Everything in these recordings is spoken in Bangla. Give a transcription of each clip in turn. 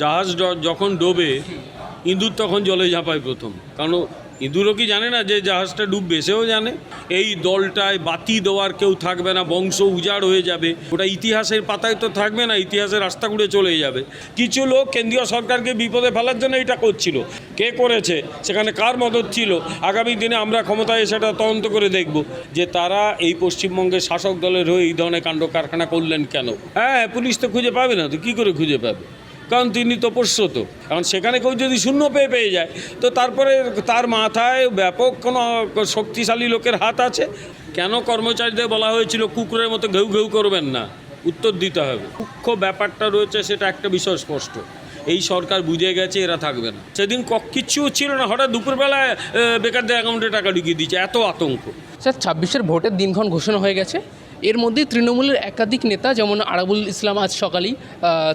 জাহাজ যখন ডোবে ইঁদুর তখন জলে ঝাঁপায় প্রথম, কারণ ইঁদুরও কি জানে না যে জাহাজটা ডুববে? সেও জানে। এই দলটায় বাতি দেওয়ার কেউ থাকবে না, বংশ উজাড় হয়ে যাবে, ওটা ইতিহাসের পাতায় তো থাকবে না, ইতিহাসের রাস্তা ঘুরে চলে যাবে। কিছু লোক কেন্দ্রীয় সরকারকে বিপদে ফেলার জন্য এটা করছিল। কে করেছে, সেখানে কার মদত ছিল, আগামী দিনে আমরা ক্ষমতায় সেটা তদন্ত করে দেখব যে তারা এই পশ্চিমবঙ্গের শাসক দলের হয়ে এই ধরনের কাণ্ড কারখানা করলেন কেন। হ্যাঁ, পুলিশ তো খুঁজে পাবে না, তো কী করে খুঁজে পাবে? কারণ তিনি তপস্যত। কারণ সেখানে কেউ যদি শূন্য পেয়ে যায়, তো তারপরে তার মাথায় ব্যাপক কোনো শক্তিশালী লোকের হাত আছে। কেন কর্মচারীদের বলা হয়েছিল কুকুরের মতো ঘেউ ঘেউ করবেন না? উত্তর দিতে হবে। মুখ্য ব্যাপারটা রয়েছে, সেটা একটা বিষয় স্পষ্ট, এই সরকার বুঝে গেছে এরা থাকবে না। সেদিন কিচ্ছু ছিল না, হঠাৎ দুপুরবেলায় বেকারদের অ্যাকাউন্টে টাকা ঢুকিয়ে দিচ্ছে, এত আতঙ্ক। স্যার, 26-এর ভোটের দিনক্ষণ ঘোষণা হয়ে গেছে। এর মধ্যে তৃণমূলের একাধিক নেতা, যেমন আরাবুল ইসলাম আজ সকালেই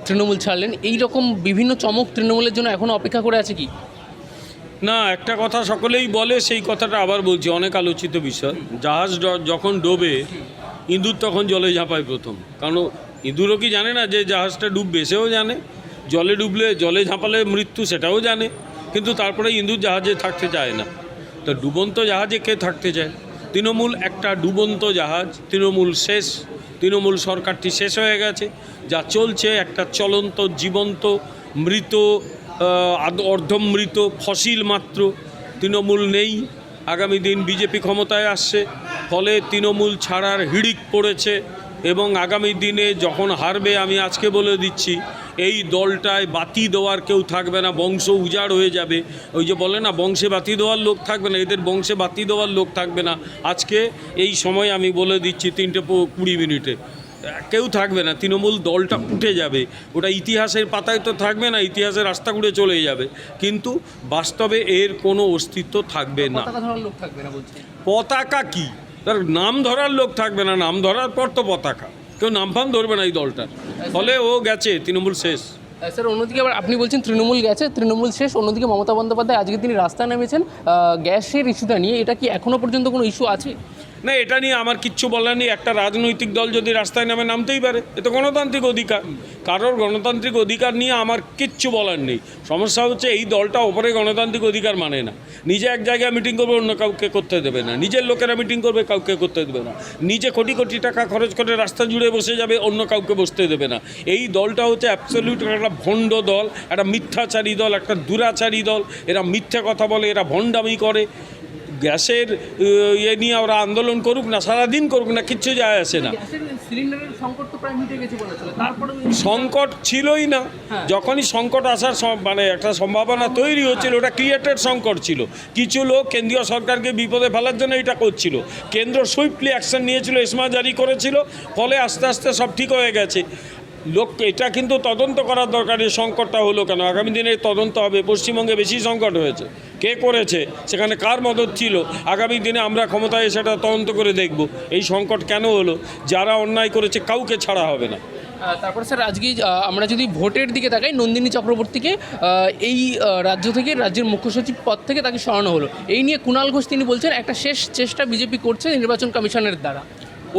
তৃণমূল ছাড়লেন, এই রকম বিভিন্ন চমক তৃণমূলের জন্য এখনও অপেক্ষা করে আছে কি? না, একটা কথা সকলেই বলে, সেই কথাটা আবার বলছি, অনেক আলোচিত বিষয়। জাহাজ যখন ডোবে ইঁদুর তখন জলে ঝাঁপায় প্রথম, কারণ ইঁদুরও কি জানে না যে জাহাজটা ডুববে? সেও জানে। জলে ডুবলে, জলে ঝাঁপালে মৃত্যু, সেটাও জানে। কিন্তু তারপরে ইঁদুর জাহাজে থাকতে চায় না। তো ডুবন্ত জাহাজে কে থাকতে চায়? তৃণমূল একটা ডুবন্ত জাহাজ। তৃণমূল শেষ, তৃণমূল সরকারটি শেষ হয়ে গেছে। যা চলছে একটা চলন্ত, জীবন্ত, মৃত, অর্ধমৃত ফসিল মাত্র। তৃণমূল নেই। আগামী দিন বিজেপি ক্ষমতায় আসছে, ফলে তৃণমূল ছাড়ার হিড়িক পড়েছে। এবং আগামী দিনে যখন হারবে, আমি আজকে বলে দিচ্ছি, এই দলটায় বাতি দেওয়ার কেউ থাকবে না, বংশ উজাড় হয়ে যাবে। ওই যে বলে না, বংশে বাতি দেওয়ার লোক থাকবে না, এদের বংশে বাতি দেওয়ার লোক থাকবে না। আজকে এই সময় আমি বলে দিচ্ছি, 3:20 কেউ থাকবে না। তৃণমূল দলটা উঠে যাবে, ওটা ইতিহাসের পাতায় তো থাকবে না, ইতিহাসের রাস্তা ঘুরে চলে যাবে। কিন্তু বাস্তবে এর কোনো অস্তিত্ব থাকবে না। পতাকা কি? তার নাম ধরার লোক থাকবে না, নাম ধরার পর তো পতাকা, কেউ নাম ফাম ধরবে না এই দলটার। ফলে ও গেছে, তৃণমূল শেষ। স্যার, অন্যদিকে আবার আপনি বলছেন তৃণমূল গেছে, তৃণমূল শেষ। অন্যদিকে মমতা বন্দ্যোপাধ্যায় আজকে তিনি রাস্তায় নেমেছেন গ্যাসের ইস্যুটা নিয়ে। এটা কি এখনও পর্যন্ত কোনো ইস্যু আছে? না, এটা নিয়ে আমার কিচ্ছু বলার নেই। একটা রাজনৈতিক দল যদি রাস্তায় নামে, নামতেই পারে, এ তো গণতান্ত্রিক অধিকার। কারোর গণতান্ত্রিক অধিকার নিয়ে আমার কিচ্ছু বলার নেই। সমস্যা হচ্ছে এই দলটা ওপরে গণতান্ত্রিক অধিকার মানে না। নিজে এক জায়গায় মিটিং করবে, অন্য কাউকে করতে দেবে না। নিজের লোকেরা মিটিং করবে, কাউকে করতে দেবে না। নিজে কোটি কোটি টাকা খরচ করে রাস্তা জুড়ে বসে যাবে, অন্য কাউকে বসতে দেবে না। এই দলটা হচ্ছে অ্যাবসলিউট একটা ভণ্ড দল, একটা মিথ্যাচারী দল, একটা দুরাচারী দল। এরা মিথ্যে কথা বলে, এরা ভণ্ডামি করে। গ্যাসের ইয়ে নিয়ে ওরা আন্দোলন করুক না, সারাদিন করুক না, কিচ্ছু যায় আসে না। সংকট ছিলই না। যখনই সংকট আসার মানে একটা সম্ভাবনা তৈরি হচ্ছিল, ওটা ক্রিয়েটেড সংকট ছিল। কিছু লোক কেন্দ্রীয় সরকারকে বিপদে ফেলার জন্য এটা করছিল। কেন্দ্র সুইফটলি অ্যাকশন নিয়েছিল, এসমা জারি করেছিল, ফলে আস্তে আস্তে সব ঠিক হয়ে গেছে। লোক এটা কিন্তু তদন্ত করার দরকার, এই সংকটটা হলো কেন। আগামী দিনে তদন্ত হবে। পশ্চিমবঙ্গে বেশি সংকট হয়েছে, কে করেছে, সেখানে কার মদত ছিল, আগামী দিনে আমরা ক্ষমতায় সেটা তদন্ত করে দেখব এই সংকট কেন হলো। যারা অন্যায় করেছে কাউকে ছাড়া হবে না। তারপর স্যার, আজকে আমরা যদি ভোটের দিকে তাকাই, নন্দিনী চক্রবর্তীকে এই রাজ্য থেকে, রাজ্যের মুখ্য সচিব পদ থেকে তাকে সরানো হলো। এই নিয়ে কুণাল ঘোষ তিনি বলছেন একটা শেষ চেষ্টা বিজেপি করছে নির্বাচন কমিশনের দ্বারা।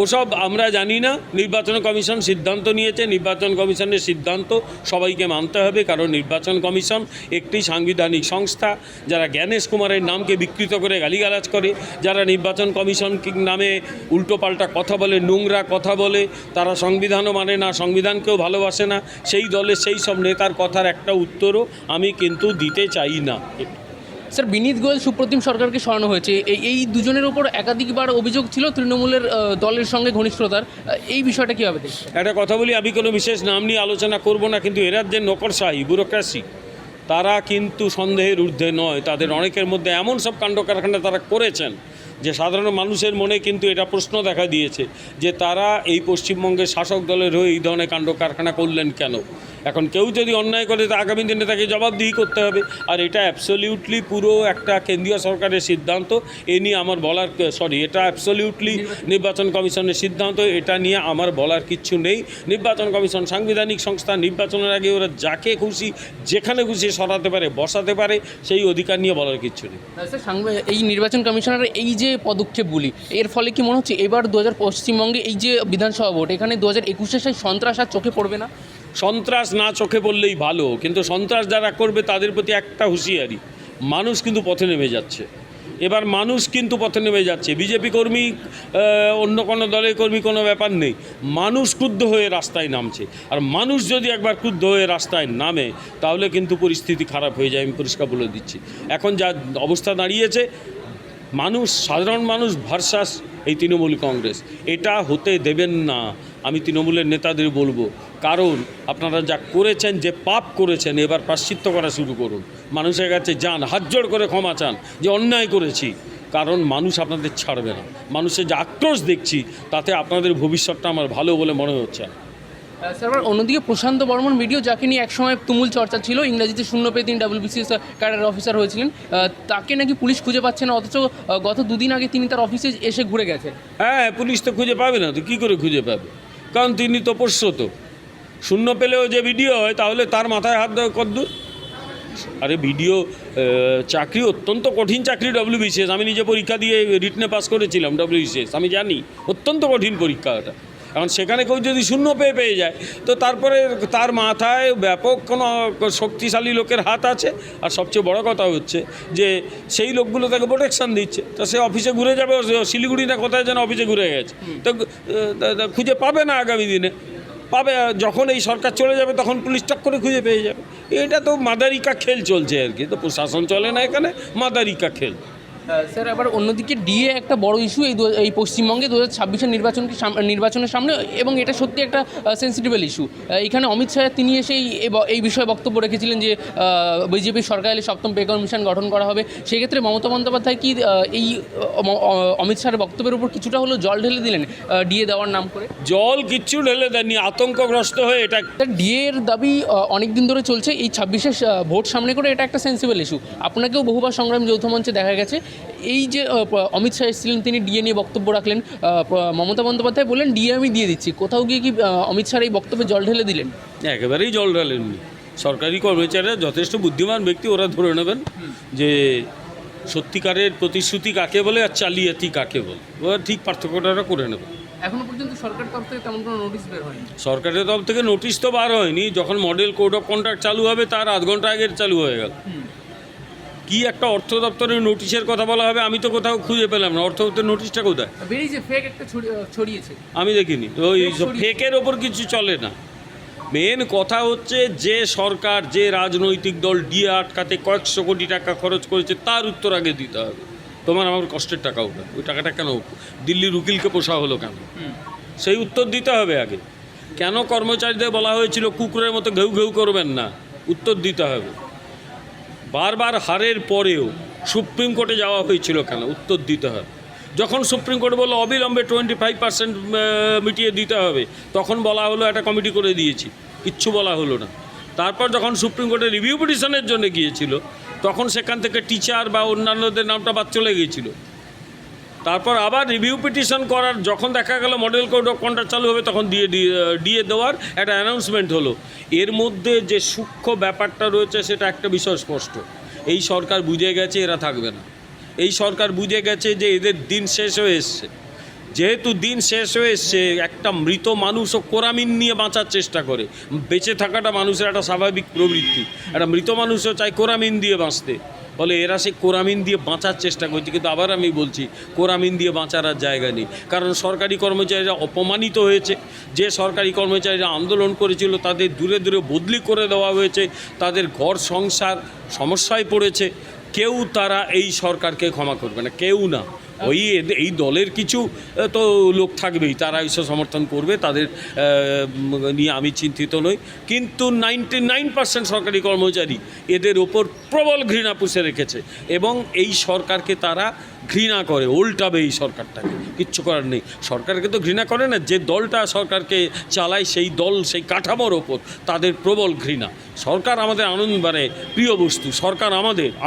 ওসব আমরা জানি না। নির্বাচন কমিশন সিদ্ধান্ত নিয়েছে, নির্বাচন কমিশনের সিদ্ধান্ত সবাইকে মানতে হবে, কারণ নির্বাচন কমিশন একটি সাংবিধানিক সংস্থা। যারা জ্ঞানেশ কুমারের নামকে বিকৃত করে গালিগালাজ করে, যারা নির্বাচন কমিশন নামে উল্টোপাল্টা কথা বলে, নোংরা কথা বলে, তারা সংবিধানও মানে না, সংবিধানকেও ভালোবাসে না। সেই দলের সেই সব নেতার কথার একটা উত্তরও আমি কিন্তু দিতে চাই না। স্যার, বিনীত গোয়েল, সুপ্রতিম সরকারকে সরানো হয়েছে। এই দুজনের ওপর একাধিকবার অভিযোগ ছিল তৃণমূলের দলের সঙ্গে ঘনিষ্ঠতার। এই বিষয়টা কীভাবে দেখছেন? একটা কথা বলি, আমি কোনো বিশেষ নাম নিয়ে আলোচনা করব না, কিন্তু এরা যে নকরশাহী, ব্যুরোক্রেসি, তারা কিন্তু সন্দেহের ঊর্ধ্বে নয়। তাদের অনেকের মধ্যে এমন সব কাণ্ড কারখানা তারা করেছেন যে সাধারণ মানুষের মনে কিন্তু এটা প্রশ্ন দেখা দিয়েছে যে তারা এই পশ্চিমবঙ্গের শাসক দলের হয়ে এই ধরনের কাণ্ড কারখানা করলেন কেন। এখন কেউ যদি অন্যায় করে, তা আগামী দিনে তাকে জবাবদিহি করতে হবে। আর এটা অ্যাবসলিউটলি পুরো একটা কেন্দ্রীয় সরকারের সিদ্ধান্ত। এ নিয়ে আমার বলার এটা অ্যাবসলিউটলি নির্বাচন কমিশনের সিদ্ধান্ত। এটা নিয়ে আমার বলার কিচ্ছু নেই। নির্বাচন কমিশন সাংবিধানিক সংস্থা। নির্বাচনের আগে ওরা যাকে খুশি যেখানে খুশি সরাতে পারে, বসাতে পারে, সেই অধিকার নিয়ে বলার কিচ্ছু নেই। এই নির্বাচন কমিশনের এই যে পদক্ষেপগুলি, এর ফলে কি মনে হচ্ছে এবার 2000 পশ্চিমবঙ্গে এই যে বিধানসভা ভোট, এখানে 2021-এ সেই সন্ত্রাস আর চোখে পড়বে না? সন্ত্রাস না চোখে পড়লেই ভালো, কিন্তু সন্ত্রাস যারা করবে তাদের প্রতি একটা হুঁশিয়ারি, মানুষ কিন্তু পথে নেমে যাচ্ছে। এবার মানুষ কিন্তু পথে নেমে যাচ্ছে। বিজেপি কর্মী, অন্য কোনো দলের কর্মী কোনো ব্যাপার নেই, মানুষ ক্রুদ্ধ হয়ে রাস্তায় নামছে। আর মানুষ যদি একবার ক্রুদ্ধ হয়ে রাস্তায় নামে তাহলে কিন্তু পরিস্থিতি খারাপ হয়ে যায়, আমি পরিষ্কার বলে দিচ্ছি। এখন যা অবস্থা দাঁড়িয়েছে, মানুষ, সাধারণ মানুষ ভার্সাস এই তৃণমূল কংগ্রেস, এটা হতে দেবেন না। আমি তৃণমূলের নেতাদের বলবো, কারণ আপনারা যা করেছেন, যে পাপ করেছেন, এবার প্রায়শ্চিত্ত করা শুরু করুন। মানুষের কাছে যান, হাত জোড় করে ক্ষমা চান যে অন্যায় করেছি, কারণ মানুষ আপনাদের ছাড়বে না। মানুষের যে আক্রোশ দেখছি তাতে আপনাদের ভবিষ্যৎটা আমার ভালো বলে মনে হচ্ছে না। স্যার, অন্যদিকে প্রশান্ত বর্মন ভিডিও, যাকে নিয়ে একসময় তুমুল চর্চা ছিল, ইংরাজিতে শূন্য পেয়ে তিনি WBCS ক্যাডার অফিসার হয়েছিলেন, তাকে নাকি পুলিশ খুঁজে পাচ্ছে না, অথচ গত দুদিন আগে তিনি তার অফিসে এসে ঘুরে গেছেন। হ্যাঁ, পুলিশ তো খুঁজে পাবে না, তো কী করে খুঁজে পাবে? কারণ তিনি তপস্যত। শূন্য পেলেও যে ভিডিও হয়, তাহলে তার মাথায় হাত দেওয়া কদ্দূর? আরে ভিডিও চাকরি অত্যন্ত কঠিন চাকরি WBCS। আমি নিজে পরীক্ষা দিয়ে রিটনে পাস করেছিলাম WBCS, আমি জানি অত্যন্ত কঠিন পরীক্ষা ওটা। এখন সেখানে কেউ যদি শূন্য পেয়ে যায়, তো তারপরে তার মাথায় ব্যাপক কোনো শক্তিশালী লোকের হাত আছে। আর সবচেয়ে বড় কথা হচ্ছে যে সেই লোকগুলো তাকে প্রোটেকশান দিচ্ছে, তো সে অফিসে ঘুরে যাবে, শিলিগুড়ি না কোথায় যেন অফিসে ঘুরে গেছে, তো খুঁজে পাবে না আগামী দিনে। পাবে যখন এই সরকার চলে যাবে, তখন পুলিশ টক করে খুঁজে পেয়ে যাবে। এটা তো মাদারিকা খেল চলছে আর কি, তো প্রশাসন চলে না এখানে, মাদারিকা খেল। স্যার, আবার অন্যদিকে ডিএ একটা বড় ইস্যু এই পশ্চিমবঙ্গে 2026-এর নির্বাচনের সামনে, এবং এটা সত্যি একটা সেন্সিটিভেল ইস্যু। এখানে অমিত শাহ তিনি এসে এই বিষয়ে বক্তব্য রেখেছিলেন যে বিজেপি সরকার এলে 7ম পে কমিশন গঠন করা হবে। সেক্ষেত্রে মমতা বন্দ্যোপাধ্যায় কি এই অমিত শাহের বক্তব্যের উপর কিছুটা হলেও জল ঢেলে দিলেন ডিএ দেওয়ার নাম করে? জল কিচ্ছু ঢেলে দেননি, আতঙ্কগ্রস্ত হয়ে এটা। ডিএ এর দাবি অনেক দিন ধরে চলছে, এই 26-এর ভোট সামনে করে এটা একটা সেন্সিবল ইস্যু। আপনাকেও বহুবার সংগ্রাম যৌথ মঞ্চে দেখা গেছে, এই যে অমিত শাহ এসেছিলেন, তিনি ডিএ নিয়ে বক্তব্য রাখলেন, মমতা বন্দ্যোপাধ্যায় বললেন ডিএ আমি দিয়ে দিচ্ছি। কোথাও গিয়ে কি অমিত শাহ এই বক্তব্যে জল ঢেলে দিলেন? একেবারেই জল ঢালেননি। সরকারি কর্মচারীরা যথেষ্ট বুদ্ধিমান ব্যক্তি, ওরা ধরে নেবেন যে সত্যিকারের প্রতিশ্রুতি কাকে বলে আর চালিয়াতি কাকে বলে, ওরা ঠিক পার্থক্যটা ওরা করে নেবে। এখনো পর্যন্ত সরকারের তরফ থেকে তেমন কোনো নোটিশ বের হয়নি। সরকারের তরফ থেকে নোটিশ তো বার হয়নি, যখন মডেল কোড অফ কন্ডাক্ট চালু হবে তার আধ ঘন্টা আগে চালু হয়ে গেল। কি একটা অর্থ দপ্তরের নোটিশের কথা বলা হবে, আমি তো কোথাও খুঁজে পেলাম না। অর্থ দপ্তরের নোটিশটা কোথায়? বেরিয়েছে, ফেক একটা ছড়িয়েছে, আমি দেখিনি। ওই ফেকের ওপর কিছু চলে না। মেন কথা হচ্ছে যে সরকার, যে রাজনৈতিক দল ডিএ আটকাতে কয়েকশো কোটি টাকা খরচ করেছে, তার উত্তর আগে দিতে হবে। তোমার আমার কষ্টের টাকা ওটা, ওই টাকাটা কেন দিল্লির উকিলকে পোষা হলো কেন, সেই উত্তর দিতে হবে আগে। কেন কর্মচারীদের বলা হয়েছিল কুকুরের মতো ঘেউ ঘেউ করবেন না, উত্তর দিতে হবে। বারবার হারের পরেও সুপ্রিম কোর্টে যাওয়া হয়েছিল কেন, উত্তর দিতে হবে। যখন সুপ্রিম কোর্ট বললো অবিলম্বে 25% মিটিয়ে দিতে হবে, তখন বলা হলো একটা কমিটি করে দিয়েছি, কিচ্ছু বলা হলো না। তারপর যখন সুপ্রিম কোর্টে রিভিউ পিটিশনের জন্য গিয়েছিল, তখন সেখান থেকে টিচার বা অন্যান্যদের নামটা বাদ চলে গিয়েছিল। তারপর আবার রিভিউ পিটিশন করার যখন দেখা গেল মডেল কোড অফ কন্ডাক্ট চালু হবে, তখন ডিএ দেওয়ার একটা অ্যানাউন্সমেন্ট হলো। এর মধ্যে যে সূক্ষ্ম ব্যাপারটা রয়েছে সেটা একটা বিষয় স্পষ্ট, এই সরকার বুঝে গেছে এরা থাকবে না। এই সরকার বুঝে গেছে যে এদের দিন শেষ হয়ে এসছে। যেহেতু দিন শেষ হয়ে এসছে, একটা মৃত মানুষও কোরামিন নিয়ে বাঁচার চেষ্টা করে। বেঁচে থাকাটা মানুষের একটা স্বাভাবিক প্রবৃত্তি, একটা মৃত মানুষও চায় কোরামিন দিয়ে বাঁচতে। ফলে এরা সেই কোরামিন দিয়ে বাঁচার চেষ্টা করছে, কিন্তু আবার আমি বলছি কোরামিন দিয়ে বাঁচার আর জায়গা নেই। কারণ সরকারি কর্মচারীরা অপমানিত হয়েছে, যে সরকারি কর্মচারীরা আন্দোলন করেছিল তাদের দূরে দূরে বদলি করে দেওয়া হয়েছে, তাদের ঘর সংসার সমস্যায় পড়েছে। কেউ তারা এই সরকারকে ক্ষমা করবে না, কেউ না। ওই এই দলের কিছু তো লোক থাকবেই, তারা এসব সমর্থন করবে, তাদের নিয়ে আমি চিন্তিত নই। কিন্তু 99% সরকারি কর্মচারী এদের ওপর প্রবল ঘৃণা পুষে রেখেছে, এবং এই সরকারকে তারা ঘৃণা করে, উল্টাবে এই সরকারটাকে, কিচ্ছু করার নেই। সরকারকে তো ঘৃণা করে না, যে দলটা সরকারকে চালায় সেই দল, সেই কাঠামোর ওপর তাদের প্রবল ঘৃণা। সরকার আমাদের মানে প্রিয় বস্তু, সরকার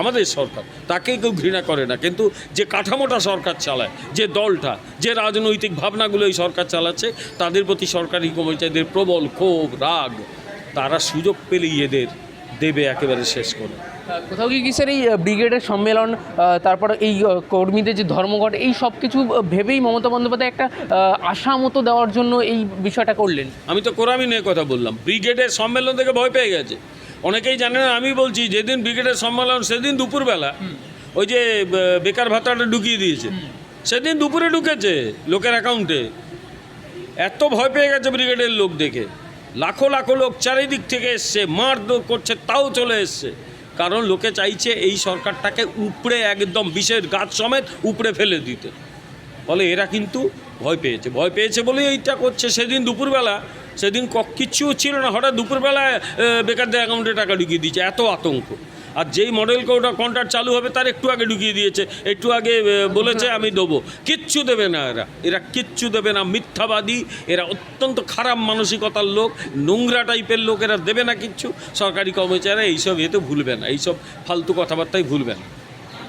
আমাদের সরকার, তাকে কেউ ঘৃণা করে না। কিন্তু যে কাঠামোটা সরকার চালায়, যে দলটা, যে রাজনৈতিক ভাবনাগুলো এই সরকার চালাচ্ছে, তাদের প্রতি সরকারি কর্মচারীদের প্রবল ক্ষোভ রাগ। তারা সুযোগ পেলেই এদের দেবে একেবারে শেষ করে। কোথাও কি স্যার এই ব্রিগেডের সম্মেলন, তারপর এই কর্মীদের যে ধর্মঘট, এই সব কিছু ভেবেই মমতা বন্দ্যোপাধ্যায় একটা আশা মতো দেওয়ার জন্য এই বিষয়টা করলেন? আমি তো কোরামি নিয়ে কথা বললাম, ব্রিগেডের সম্মেলন থেকে ভয় পেয়ে গেছে। অনেকেই জানে না, আমি বলছি যেদিন ব্রিগেডের সম্মেলন সেদিন দুপুরবেলা ওই যে বেকার ভাতাটা ঢুকিয়ে দিয়েছে, সেদিন দুপুরে ঢুকেছে লোকের অ্যাকাউন্টে। এত ভয় পেয়ে গেছে ব্রিগেডের লোক দেখে, লাখো লাখো লোক চারিদিক থেকে এসছে, মারধর করছে, তাও চলে এসছে। কারণ লোকে চাইছে এই সরকারটাকে উপড়ে একদম বিষের গাছ সমেত উপড়ে ফেলে দিতে। ফলে এরা কিন্তু ভয় পেয়েছে বলেই এইটা করছে। সেদিন দুপুরবেলা, সেদিন কিচ্ছু ছিল না, হঠাৎ দুপুরবেলায় বেকারদের অ্যাকাউন্টে টাকা ঢুকিয়ে দিয়েছে, এত আতঙ্ক। আর যেই মডেল কন্ট্রাক্ট চালু হবে তার একটু আগে ঢুকিয়ে দিয়েছে, একটু আগে বলেছে আমি দেবো। কিচ্ছু দেবে না এরা কিচ্ছু দেবে না, মিথ্যাবাদী এরা, অত্যন্ত খারাপ মানসিকতার লোক, নোংরা টাইপের লোক, এরা দেবে না কিচ্ছু। সরকারি কর্মচারীরা এইসব এতে ভুলবে না, এইসব ফালতু কথাবার্তাই ভুলবে না।